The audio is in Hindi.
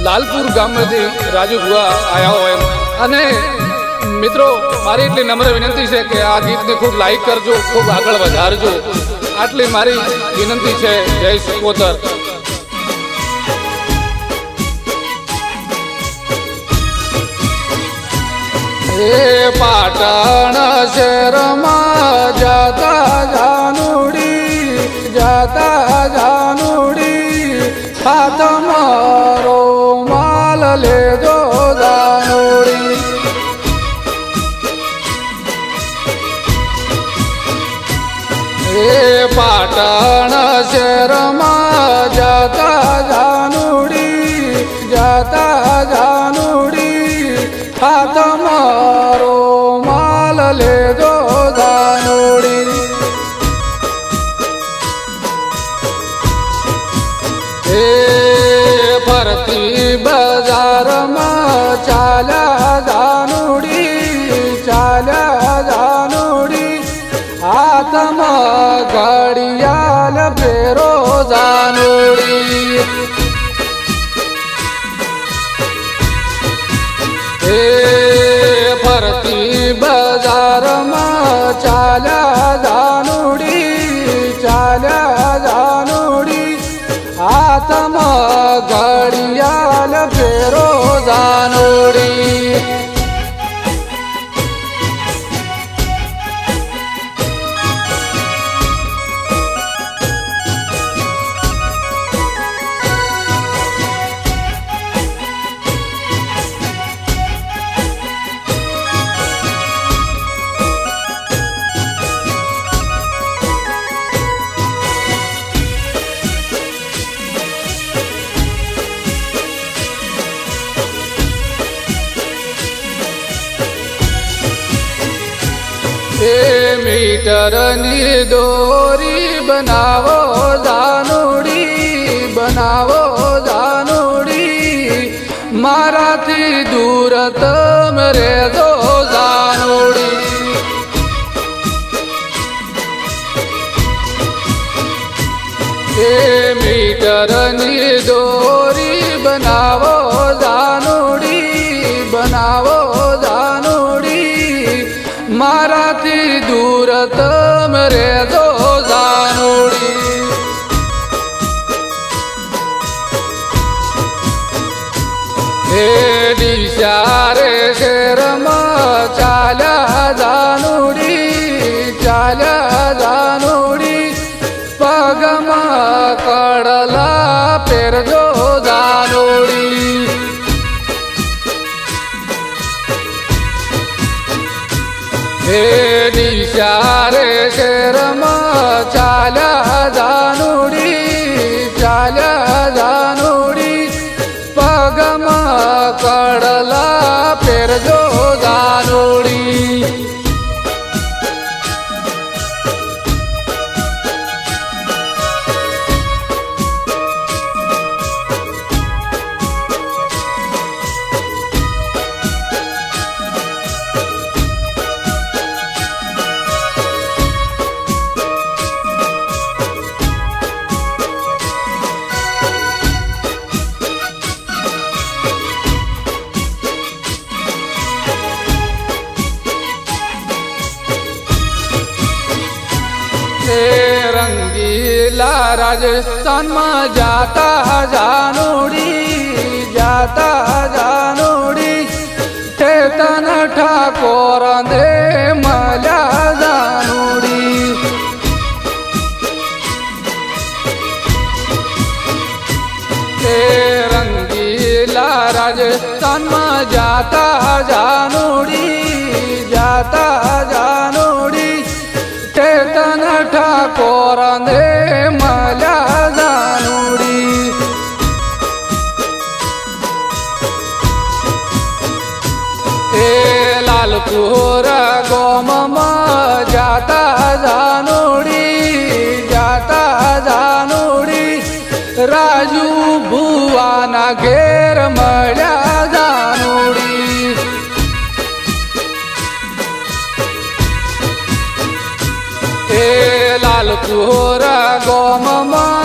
लालपुर गाम में राजू बुआ आया हो मित्रों मारी एटली नम्र विनंती है कि आ गीत ने खूब लाइक करजो, खूब आगळ वधारजो, आटली मारी विनंती है। जय सिकोतर। हे पाटण शहर में जाता जानुड़ी हाथ मारो माल ले दो जानुड़ी। हे पाटण शहर में जाता जानुड़ी हाथ मारो माल ले दो जानुड़ी। हे भरती बाजार में चाला जानुड़ी हाथ में घड़ियाल फेरो जानुड़ी। हे भरती बाजार में चाला जानुड़ी हाथ में घड़ियाल फेरो जानुड़ी। मीटर नी डोरी बनावो जानुड़ी मारा थी दूर तम रे दो जानुड़ी। हे मीटर नी डोरी बनावो जानुड़ी मारा थी दूर तम रे दो जानुड़ी। हे दिशारे शेर में चाला जानुड़ी पग में कड़ला पेर दो जानुड़ी। हे निशारे शेर में चाला जानुड़ी पग में कड़ला पेर दो जानुड़ी। रंगीला राजस्थान में जाता जानुड़ी चेतन ठाकुर दे मल्या जानुड़ी। हे रंगीला राजस्थान में जाता जानुड़ी चेतन ठाकुर दे मल्या जानुड़ी। हे लालपुर गोम में जाता जानुड़ी राजू बुआ ना घेर मल्या जानुड़ी। हे लालपुर गोम में